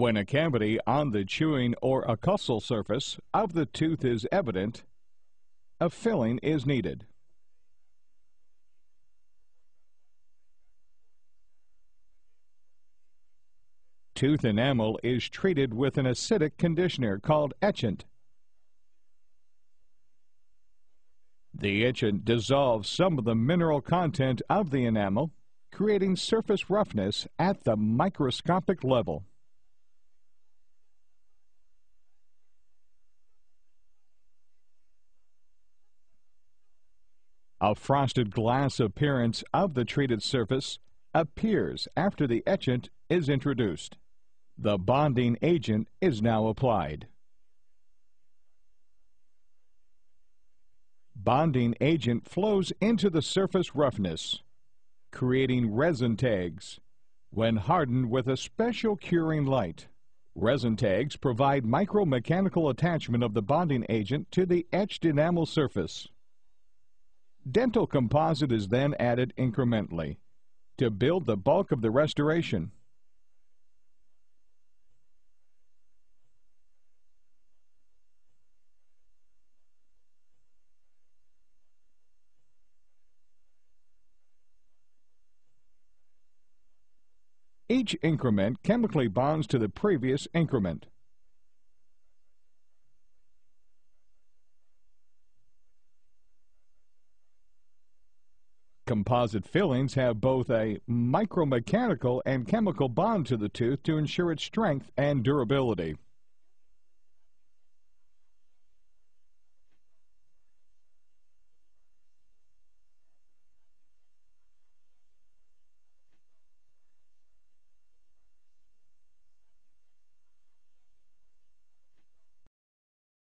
When a cavity on the chewing or occlusal surface of the tooth is evident, a filling is needed. Tooth enamel is treated with an acidic conditioner called etchant. The etchant dissolves some of the mineral content of the enamel, creating surface roughness at the microscopic level. A frosted glass appearance of the treated surface appears after the etchant is introduced. The bonding agent is now applied. Bonding agent flows into the surface roughness, creating resin tags. When hardened with a special curing light, resin tags provide micromechanical attachment of the bonding agent to the etched enamel surface. Dental composite is then added incrementally to build the bulk of the restoration. Each increment chemically bonds to the previous increment. Composite fillings have both a micromechanical and chemical bond to the tooth to ensure its strength and durability.